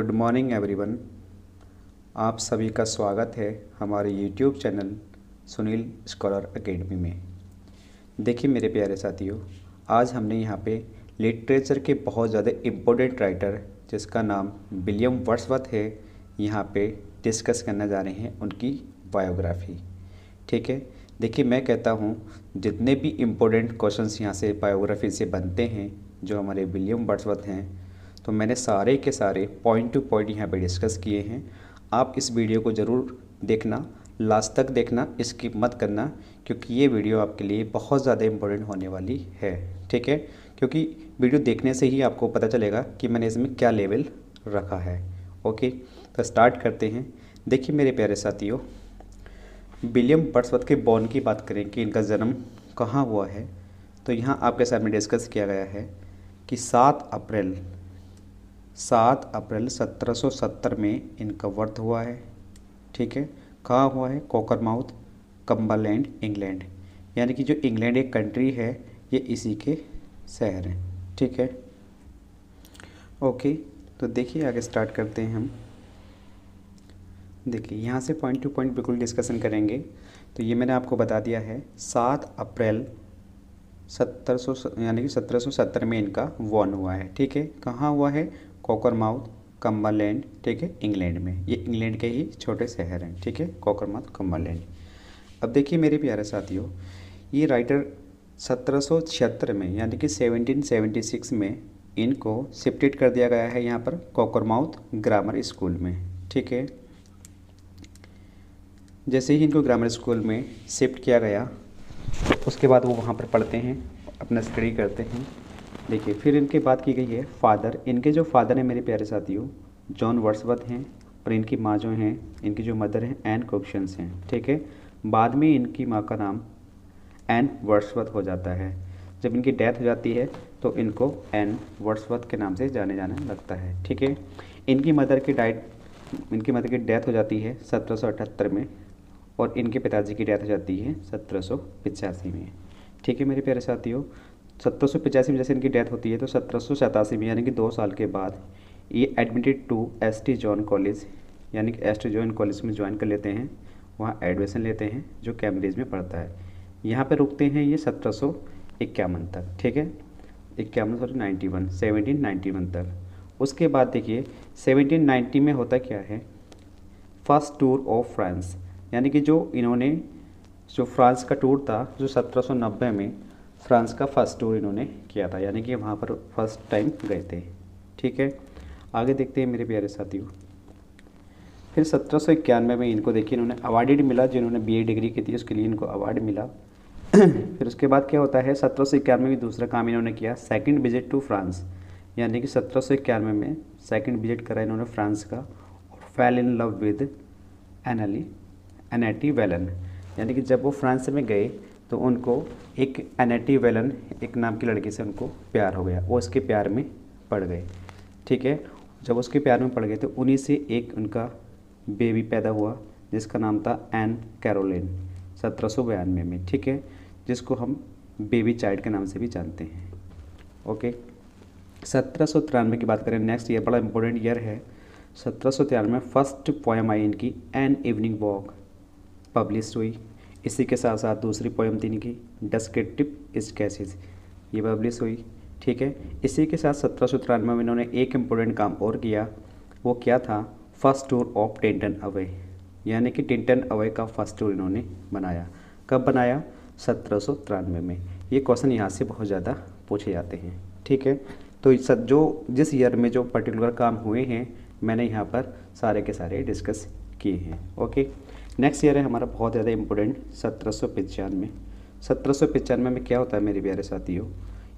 Good morning everyone. आप सभी का स्वागत है हमारे YouTube channel Sunil scholar academy में। देखिए मेरे प्यारे साथियों, आज हमने यहाँ पे लिटरेचर के बहुत ज़्यादा इम्पोर्टेंट राइटर जिसका नाम विलियम वर्ड्सवर्थ है, यहाँ पे डिस्कस करने जा रहे हैं उनकी बायोग्राफी। ठीक है, देखिए मैं कहता हूँ जितने भी इम्पोर्टेंट क्वेश्चंस यहाँ से बायोग्राफी से बनते हैं जो हमारे विलियम वर्ड्सवर्थ हैं, तो मैंने सारे के सारे पॉइंट टू पॉइंट यहाँ पे डिस्कस किए हैं। आप इस वीडियो को ज़रूर देखना, लास्ट तक देखना, स्किप मत करना, क्योंकि ये वीडियो आपके लिए बहुत ज़्यादा इम्पोर्टेंट होने वाली है। ठीक है, क्योंकि वीडियो देखने से ही आपको पता चलेगा कि मैंने इसमें क्या लेवल रखा है। ओके, तो स्टार्ट करते हैं। देखिए मेरे प्यारे साथियों, विलियम वर्ड्सवर्थ के बॉर्न की बात करें कि इनका जन्म कहाँ हुआ है, तो यहाँ आपके सामने डिस्कस किया गया है कि 7 अप्रैल 1770 में इनका बर्थ हुआ है। ठीक है, कहाँ हुआ है? कोकरमाउथ, कम्बरलैंड, इंग्लैंड। यानी कि जो इंग्लैंड एक कंट्री है, ये इसी के शहर हैं। ठीक है, ओके, तो देखिए आगे स्टार्ट करते हैं हम। देखिए यहाँ से पॉइंट टू पॉइंट बिल्कुल डिस्कशन करेंगे। तो ये मैंने आपको बता दिया है 7 अप्रैल 1770 में इनका बॉर्न हुआ है। ठीक है, कहाँ हुआ है? कोकरमाउथ, कम्बरलैंड, ठीक है, इंग्लैंड में। ये इंग्लैंड के ही छोटे शहर हैं। ठीक है, कोकरमाउथ, कम्बरलैंड। अब देखिए मेरे प्यारे साथियों, ये राइटर 1776 में यानी कि 1776 में इनको शिफ्टेड कर दिया गया है यहाँ पर कोकरमाउथ ग्रामर स्कूल में। ठीक है, जैसे ही इनको ग्रामर स्कूल में शिफ्ट किया गया, उसके बाद वो वहाँ पर पढ़ते हैं, अपना स्टडी करते हैं। देखिए फिर इनके बात की गई है फादर। इनके जो फादर हैं मेरे प्यारे साथियों, जॉन वर्ड्सवर्थ हैं, और इनकी माँ जो हैं, इनकी जो मदर हैं, एन कोक्शंस हैं। ठीक है, बाद में इनकी माँ का नाम एन वर्ड्सवर्थ हो जाता है। जब इनकी डेथ हो जाती है तो इनको एन वर्ड्सवर्थ के नाम से जाने लगता है। ठीक है, इनकी मदर की डेथ हो जाती है 1778 में, और इनके पिताजी की डेथ हो जाती है 1785 में। ठीक है मेरे प्यारे साथियों, 1785 में जैसे इनकी डेथ होती है तो 1787 में यानी कि 2 साल के बाद ये admitted to S T. John college, यानी कि एस.टी. जॉन कॉलेज में ज्वाइन कर लेते हैं, वहाँ एडमिशन लेते हैं जो कैम्ब्रिज में पढ़ता है। यहाँ पे रुकते हैं ये 1751 तक। ठीक है, 1791 तक। उसके बाद देखिए 1790 में होता क्या है, फर्स्ट टूर ऑफ फ्रांस, यानी कि जो फ्रांस का टूर था जो 1790 में फ्रांस का फर्स्ट टूर इन्होंने किया था, यानी कि वहाँ पर फर्स्ट टाइम गए थे। ठीक है, आगे देखते हैं मेरे प्यारे साथियों। फिर 1791 में इनको देखिए इन्होंने अवार्डेड मिला, जिन्होंने बीए डिग्री की थी उसके लिए इनको अवार्ड मिला। फिर उसके बाद क्या होता है, 1791 में भी दूसरा काम इन्होंने किया, सेकंड विजिट टू फ्रांस, यानी कि 1791 में सेकंड विजिट करा इन्होंने फ्रांस का, और fell in love with Annette Vallon. यानी कि जब वो फ्रांस में गए तो उनको एक एनेटी वेलन एक नाम की लड़की से उनको प्यार हो गया, वो उसके प्यार में पड़ गए। ठीक है, जब उसके प्यार में पड़ गए तो उन्हीं से एक उनका बेबी पैदा हुआ जिसका नाम था एन कैरोलिन 1792 में। ठीक है, जिसको हम बेबी चाइल्ड के नाम से भी जानते हैं। ओके, 1793 की बात करें, नेक्स्ट ईयर बड़ा इंपॉर्टेंट ईयर है। 1793 में फर्स्ट पोएम आई इनकी एन इवनिंग वॉक पब्लिश हुई। इसी के साथ साथ दूसरी पोएम थी इनकी डिस्क्रिप्टिव स्केचेस, ये पब्लिश हुई। ठीक है, इसी के साथ 1793 में इन्होंने एक इम्पोर्टेंट काम और किया, वो क्या था, first tour of Tintern away, यानी कि टिंटन अवे का फर्स्ट टूर इन्होंने बनाया। कब बनाया? 1793 में। ये क्वेश्चन यहाँ से बहुत ज़्यादा पूछे जाते हैं। ठीक है, तो जिस ईयर में जो पर्टिकुलर काम हुए हैं मैंने यहाँ पर सारे के सारे डिस्कस किए हैं। ओके, नेक्स्ट ईयर है हमारा बहुत ज़्यादा इम्पोर्टेंट 1795। 1795 में क्या होता है मेरे प्यारे साथियों,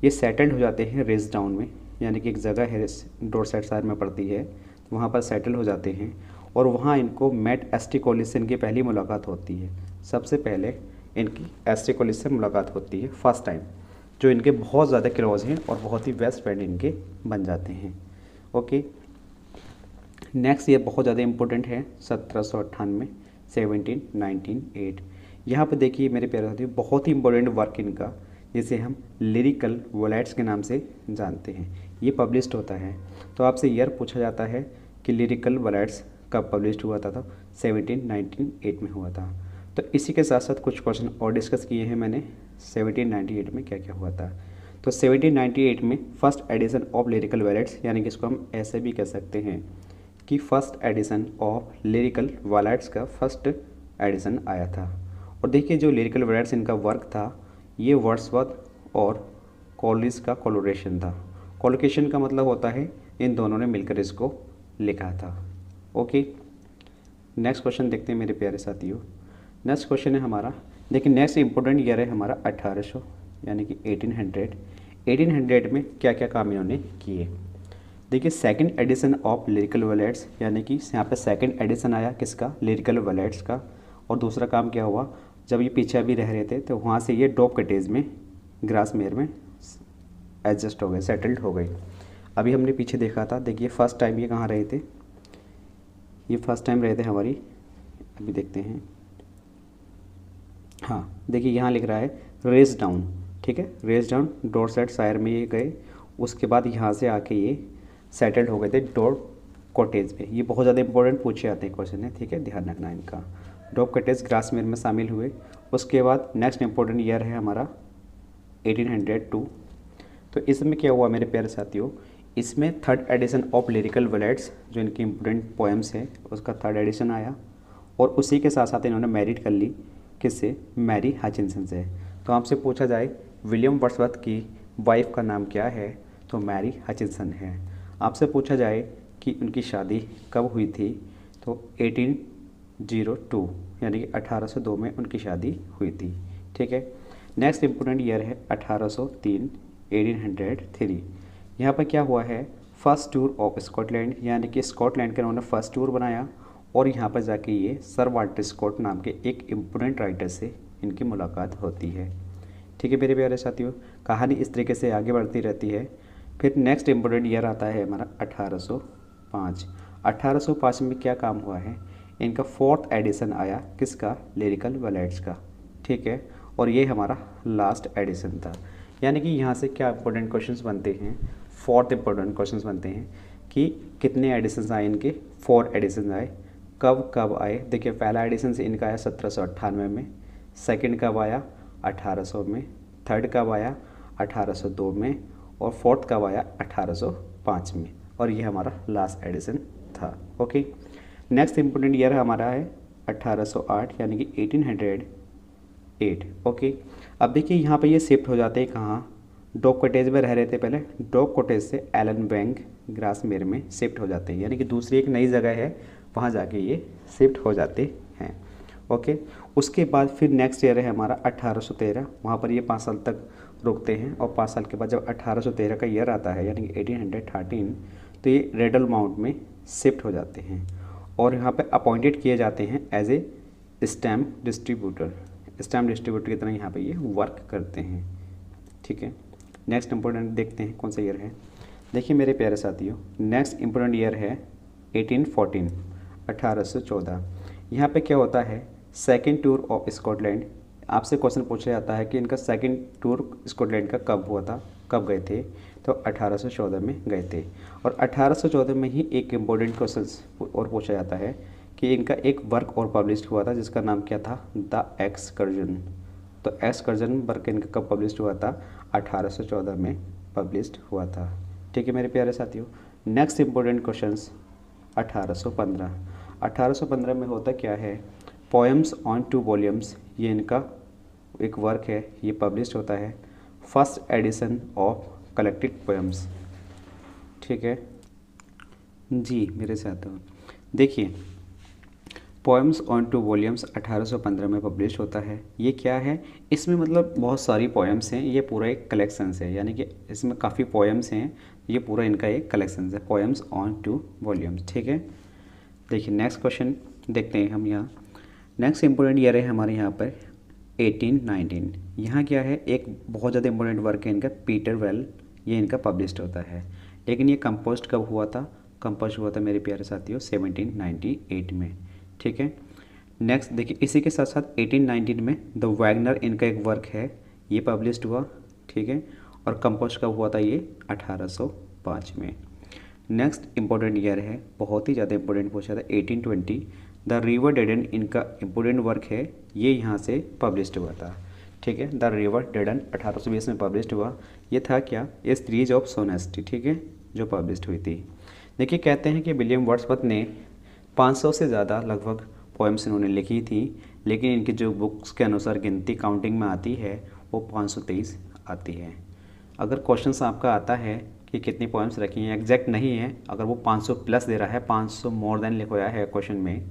ये सेटल्ड हो जाते हैं रिसडाउन में, यानी कि एक जगह है डोरसेट शहर में पड़ती है, वहाँ पर सेटल हो जाते हैं, और वहाँ इनको मेट एस.टी. कॉलेज से इनकी पहली मुलाकात होती है। सबसे पहले इनकी एस.टी. कॉलेज से मुलाकात होती है फर्स्ट टाइम, जो इनके बहुत ज़्यादा क्लोज हैं और बहुत ही बेस्ट फ्रेंड इनके बन जाते हैं। ओके, नेक्स्ट ईयर बहुत ज़्यादा इंपॉर्टेंट है 1798, 1798। यहाँ पर देखिए मेरे प्यारे साथियों बहुत ही इंपॉर्टेंट वर्क इनका, जिसे हम लिरिकल वोलेट्स के नाम से जानते हैं, ये पब्लिश्ड होता है। तो आपसे ईयर पूछा जाता है कि लिरिकल बैलेड्स कब पब्लिश हुआ था, तो 1798 में हुआ था। तो इसी के साथ साथ कुछ क्वेश्चन और डिस्कस किए हैं मैंने 1798 में क्या क्या हुआ था। तो 1798 में first edition of lyrical ballads, यानी कि इसको हम ऐसे भी कह सकते हैं कि first edition of lyrical ballads का फर्स्ट एडिशन आया था। और देखिए जो लिरिकल बैलेड्स इनका वर्क था ये वर्ड्सवर्थ और कॉलिंस का कोलैबोरेशन था। कोलैबोरेशन का मतलब होता है इन दोनों ने मिलकर इसको लिखा था। ओके, नेक्स्ट क्वेश्चन देखते हैं मेरे प्यारे साथियों। नेक्स्ट क्वेश्चन है हमारा, देखिए नेक्स्ट इंपॉर्टेंट ईयर है हमारा 1800 यानी कि 1800 में क्या क्या काम इन्होंने किए। देखिए second edition of lyrical ballads, यानी कि यहाँ पे सेकंड एडिशन आया किसका, लिरिकल बैलेड्स का। और दूसरा काम क्या हुआ, जब ये पीछे अभी रह रहे थे तो वहाँ से ये डॉब कटेज में ग्रासमेर में एडजस्ट हो गए, सेटल्ड हो गए। अभी हमने पीछे देखा था, देखिए फर्स्ट टाइम ये कहाँ रहे थे, ये फर्स्ट टाइम रहे थे हमारी, अभी देखते हैं, हाँ देखिए यहाँ लिख रहा है रेस डाउन, ठीक है, रेस डाउन डॉर्सेटशायर में ये गए। उसके बाद यहाँ से आके ये सेटल्ड हो गए थे डॉब कॉटेज पे। ये बहुत ज़्यादा इंपॉर्टेंट पूछे जाते हैं क्वेश्चन है, ठीक है, ध्यान रखना इनका। डॉब कॉटेज ग्रासमेर में शामिल हुए। उसके बाद नेक्स्ट इंपॉर्टेंट ईयर है हमारा 1802। तो इसमें क्या हुआ मेरे प्यारे साथियों, इसमें third edition of lyrical ballads जो इनकी इम्पोर्टेंट पोएम्स है उसका थर्ड एडिशन आया। और उसी के साथ साथ इन्होंने मैरिड कर ली, किससे, मैरी हचिंसन से। तो आपसे पूछा जाए विलियम वर्ड्सवर्थ की वाइफ का नाम क्या है, तो मैरी हचिंसन है। आपसे पूछा जाए कि उनकी शादी कब हुई थी, तो 1802 यानी कि 1802 में उनकी शादी हुई थी, ठीक है। नेक्स्ट इंपोर्टेंट ईयर है 1803। यहाँ पर क्या हुआ है, फर्स्ट टूर ऑफ स्कॉटलैंड, यानी कि स्कॉटलैंड का उन्होंने फर्स्ट टूर बनाया। और यहाँ पर जाके ये सर वाल्टर स्कॉट नाम के एक इम्पोर्टेंट राइटर से इनकी मुलाकात होती है, ठीक है मेरे प्यारे साथियों। कहानी इस तरीके से आगे बढ़ती रहती है। फिर नेक्स्ट इम्पोर्टेंट ईयर आता है हमारा 1805। 1805 में क्या काम हुआ है, इनका फोर्थ एडिशन आया किसका, लिरिकल बैलेड्स का, ठीक है। और ये हमारा लास्ट एडिशन था। यानी कि यहाँ से क्या इंपॉर्टेंट क्वेश्चंस बनते हैं, फोर्थ इंपॉर्टेंट क्वेश्चंस बनते हैं कि कितने एडिशंस आए इनके, 4 एडिशन आए। कब कब आए, देखिए पहला एडिशन से इनका आया 1798 में, सेकंड कब आया 1800 में, थर्ड कब आया 1802 में, और फोर्थ कब आया 1805 में। और ये हमारा लास्ट एडिशन था। ओके, नेक्स्ट इंपॉर्टेंट ईयर हमारा है 1808 यानी कि 1808। ओके, अब देखिए यहाँ पे ये शिफ्ट हो जाते हैं कहाँ, डॉग कॉटेज में रह रहे थे पहले, डॉग कॉटेज से एलन बैंक ग्रासमेर में शिफ्ट हो जाते हैं, यानी कि दूसरी एक नई जगह है वहाँ जाके ये शिफ्ट हो जाते हैं। ओके, उसके बाद फिर नेक्स्ट ईयर है हमारा 1813, वहाँ पर ये 5 साल तक रुकते हैं। और 5 साल के बाद जब 1813 का ईयर आता है यानी कि 1813, तो ये रेडल माउंट में शिफ्ट हो जाते हैं और यहाँ पे अपॉइंटेड किए जाते हैं as a stamp distributor. Stamp distributor की तरह यहाँ पे ये वर्क करते हैं, ठीक है। नेक्स्ट इंपॉर्टेंट देखते हैं कौन सा ईयर है। देखिए मेरे प्यारे साथियों, नेक्स्ट इंपॉर्टेंट ईयर है 1814, 1814। यहाँ पे क्या होता है, सेकंड टूर ऑफ स्कॉटलैंड। आपसे क्वेश्चन पूछा जाता है कि इनका सेकंड टूर स्कॉटलैंड का कब हुआ था, कब गए थे, तो 1814 में गए थे। और 1814 में ही एक इम्पोर्टेंट क्वेश्चन और पूछा जाता है कि इनका एक वर्क और पब्लिश हुआ था जिसका नाम क्या था, द एक्सकर्जन। तो एक्सकर्जन वर्क इनका कब पब्लिश हुआ था, 1814 में पब्लिश हुआ था, ठीक है मेरे प्यारे साथियों। Next important questions 1815। 1815 में होता क्या है, पोएम्स ऑन 2 वॉल्यूम्स, ये इनका एक वर्क है, ये पब्लिश होता है, first edition of collected poems, ठीक है जी मेरे साथ। देखिए पोएम्स ऑन 2 वॉल्यूम्स 1815 में पब्लिश होता है। ये क्या है, इसमें मतलब बहुत सारी पोएम्स हैं, ये पूरा एक कलेक्शंस है, यानी कि इसमें काफ़ी पोएम्स हैं, ये पूरा इनका एक कलेक्शंस है, पोएम्स ऑन 2 वॉल्यूम्स, ठीक है। देखिए नेक्स्ट क्वेश्चन देखते हैं हम यहाँ। नेक्स्ट इंपॉर्टेंट ईयर है हमारे यहाँ पर 1819। यहाँ क्या है, एक बहुत ज़्यादा इंपॉर्टेंट वर्क है इनका, पीटर वेल, ये इनका पब्लिश्ड होता है। लेकिन ये कंपोस्ट कब हुआ था, कंपोस्ट हुआ था मेरे प्यारे साथियों 1798 में, ठीक है। नेक्स्ट देखिए इसी के साथ साथ 1819 में द वैगनर इनका एक वर्क है, ये पब्लिश्ड हुआ, ठीक है। और कंपोस्ट कब हुआ था, ये 1805 में। नेक्स्ट इंपॉर्टेंट ईयर है, बहुत ही ज़्यादा इंपॉर्टेंट पूछा था 1820। द रिवर डेडन इनका इंपॉर्टेंट वर्क है, ये यहाँ से पब्लिश्ड हुआ था। ठीक है, द रिवर डेडन 1820 में पब्लिश्ड हुआ। ये था क्या, ए सीरीज ऑफ सोनेट्स, ठीक है, जो पब्लिश्ड हुई थी। देखिए कहते हैं कि विलियम वर्ड्सवर्थ ने 500 से ज़्यादा लगभग पोएम्स इन्होंने लिखी थी, लेकिन इनकी जो बुक्स के अनुसार गिनती काउंटिंग में आती है वो 523 आती है। अगर क्वेश्चन आपका आता है कि कितनी पोएम्स रखी हैं, एग्जैक्ट नहीं है, अगर वो 500 प्लस दे रहा है, 500 मोर देन लिखवाया है क्वेश्चन में,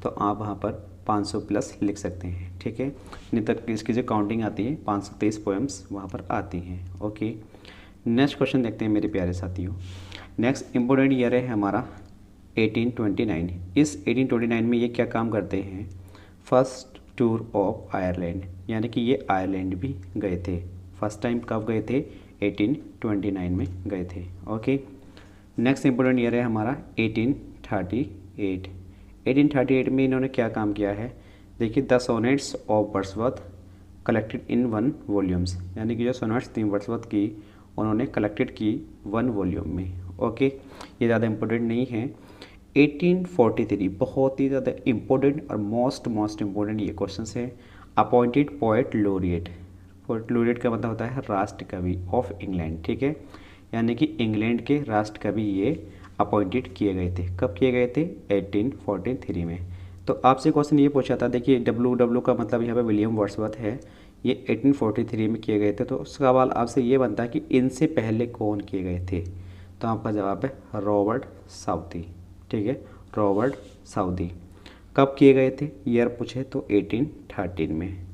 तो आप वहाँ पर 500 प्लस लिख सकते हैं। ठीक है, नहीं तो इसकी जो काउंटिंग आती है 523 पोएम्स वहाँ पर आती हैं। ओके, नेक्स्ट क्वेश्चन देखते हैं मेरे प्यारे साथियों। नेक्स्ट इम्पोर्टेंट ईयर है हमारा 1829। इस 1829 में ये क्या काम करते हैं, फर्स्ट टूर ऑफ आयरलैंड, यानी कि ये आयरलैंड भी गए थे। फर्स्ट टाइम कब गए थे, 1829 में गए थे। ओके, नेक्स्ट इम्पोर्टेंट ईयर है हमारा 1838। 1838 में इन्होंने क्या काम किया है, देखिए the sonnets of Wordsworth collected in 1 volumes, यानी कि जो सोनेट्स थी वर्ड्सवर्थ की उन्होंने कलेक्टेड की 1 वॉल्यूम में। ओके, ये ज़्यादा इम्पोर्टेंट नहीं है। 1843 बहुत ही ज़्यादा इम्पोर्टेंट और मोस्ट इम्पोर्टेंट ये क्वेश्चन है। अपॉइंटेड पोएट लोरिएट, पोएट लोरिएट का मतलब होता है राष्ट्र कवि ऑफ इंग्लैंड। ठीक है, यानी कि इंग्लैंड के राष्ट्र कवि ये अपॉइंटेड किए गए थे। कब किए गए थे, 1843 में। तो आपसे क्वेश्चन ये पूछा था, देखिए डब्ल्यू का मतलब यहाँ पे विलियम वर्ड्सवर्थ है, ये 1843 में किए गए थे। तो उसका सवाल आपसे ये बनता है कि इनसे पहले कौन किए गए थे, तो आपका जवाब है रॉबर्ट साउथी। ठीक है, रॉबर्ट साउथी। कब किए गए थे, ईयर पूछे तो 1813 में।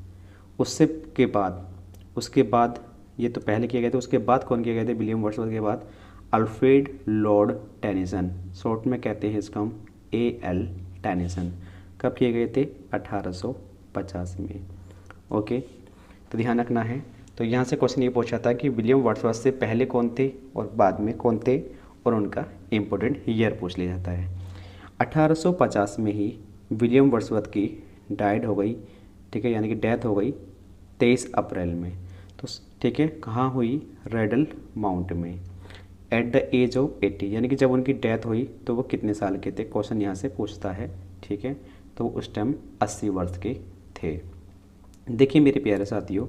उसके बाद ये तो पहले किए गए थे, उसके बाद कौन किए गए थे, विलियम वर्ड्सवर्थ के बाद अल्फ्रेड लॉर्ड टेनिसन, शॉर्ट में कहते हैं इसका हम AL टेनिसन। कब किए गए थे, 1850 में। ओके, तो ध्यान रखना है। तो यहाँ से क्वेश्चन ये पूछा था कि विलियम वर्ड्सवर्थ से पहले कौन थे और बाद में कौन थे, और उनका इम्पोर्टेंट ईयर पूछ लिया जाता है। 1850 में ही विलियम वर्ड्सवर्थ की डाइड हो गई। ठीक है, यानी कि डेथ हो गई 23 अप्रैल में। तो ठीक है, कहाँ हुई, रेडल माउंट में, एट द एज ऑफ 80, यानी कि जब उनकी डेथ हुई तो वो कितने साल के थे, क्वेश्चन यहाँ से पूछता है। ठीक है, तो उस टाइम 80 वर्ष के थे। देखिए मेरे प्यारे साथियों,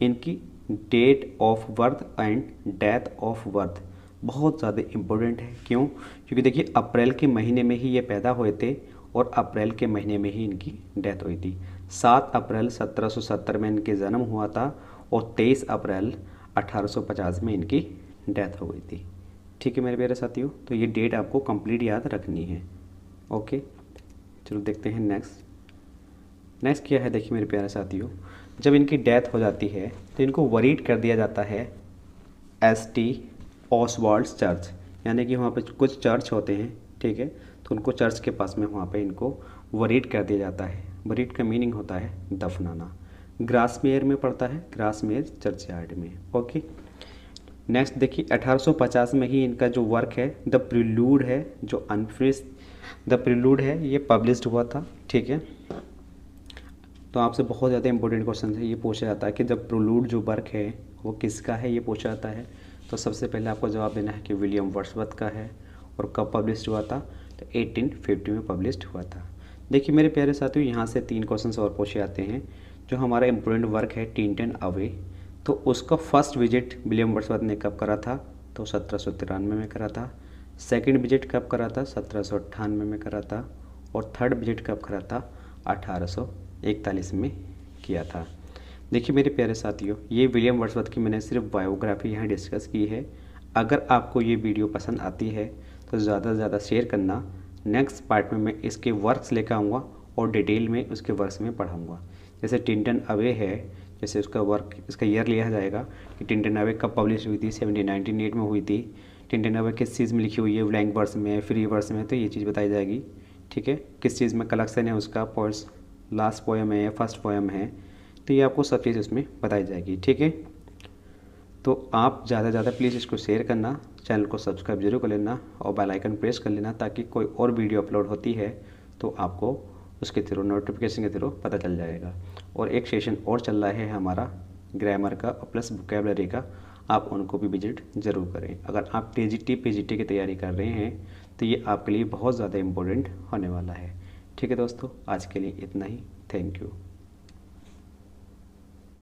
इनकी date of birth and death of birth बहुत ज़्यादा इम्पोर्टेंट है। क्यों, क्योंकि देखिए अप्रैल के महीने में ही ये पैदा हुए थे और अप्रैल के महीने में ही इनकी डेथ हुई थी। 7 अप्रैल 1770 में इनके जन्म हुआ था और 23 अप्रैल 1850 में इनकी डेथ हो गई थी। ठीक है मेरे प्यारे साथियों, तो ये डेट आपको कंप्लीट याद रखनी है। ओके, चलो देखते हैं नेक्स्ट क्या है। देखिए मेरे प्यारे साथियों, जब इनकी डेथ हो जाती है तो इनको वरीड कर दिया जाता है ST ऑसवाल्ड्स चर्च, यानी कि वहाँ पे कुछ चर्च होते हैं। ठीक है, तो उनको चर्च के पास में वहाँ पे इनको वरीड कर दिया जाता है। वरीड का मीनिंग होता है दफनाना। ग्रासमेयर में पड़ता है, ग्रासमेयर चर्चयार्ड में। ओके, नेक्स्ट देखिए 1850 में ही इनका जो वर्क है द प्रिलूड है, जो अनफिनिश्ड द प्रिलूड है, ये पब्लिश्ड हुआ था। ठीक है, तो आपसे बहुत ज़्यादा इंपॉर्टेंट क्वेश्चन है, ये पूछा जाता है कि जब प्रिलूड जो वर्क है वो किसका है, ये पूछा जाता है। तो सबसे पहले आपको जवाब देना है कि विलियम वर्ड्सवर्थ का है। और कब पब्लिश्ड हुआ था, तो 1850 में पब्लिश्ड हुआ था। देखिए मेरे प्यारे साथियों, यहाँ से 3 क्वेश्चन और पूछे जाते हैं। जो हमारा इम्पोर्टेंट वर्क है टिंटन अवे, तो उसका फर्स्ट विजिट विलियम वर्ड्सवर्थ ने कब करा था, तो 1793 में करा था। सेकंड विजिट कब करा था, 1798 में करा था। और थर्ड विजिट कब करा था, 1841 में किया था। देखिए मेरे प्यारे साथियों, ये विलियम वर्ड्सवर्थ की मैंने सिर्फ बायोग्राफी यहाँ डिस्कस की है। अगर आपको ये वीडियो पसंद आती है तो ज़्यादा से ज़्यादा शेयर करना। नेक्स्ट पार्ट में मैं इसके वर्क्स लेकर आऊँगा और डिटेल में उसके वर्क्स में पढ़ाऊँगा। जैसे टिंटन अवे है, जैसे उसका वर्क, इसका ईयर लिया जाएगा कि टिंटन अवे कब पब्लिश हुई थी, 1798 में हुई थी। टिंटन अवे किस चीज़ में लिखी हुई है, ब्लैंक वर्स में, फ्री वर्स में, तो ये चीज़ बताई जाएगी। ठीक है, किस चीज़ में कलेक्शन है उसका, पोएट्स लास्ट पोएम है या फर्स्ट पोएम है, तो ये आपको सब चीज़ उसमें बताई जाएगी। ठीक है, तो आप ज़्यादा से ज़्यादा प्लीज़ इसको शेयर करना, चैनल को सब्सक्राइब जरूर कर लेना और बेल आइकन प्रेस कर लेना, ताकि कोई और वीडियो अपलोड होती है तो आपको उसके थ्रू, नोटिफिकेशन के थ्रू पता चल जाएगा। और एक सेशन और चल रहा है हमारा ग्रामर का प्लस वोकैबुलरी का, आप उनको भी विजिट ज़रूर करें। अगर आप टीजीटी पीजीटी की तैयारी कर रहे हैं तो ये आपके लिए बहुत ज़्यादा इम्पोर्टेंट होने वाला है। ठीक है दोस्तों, आज के लिए इतना ही। Thank you.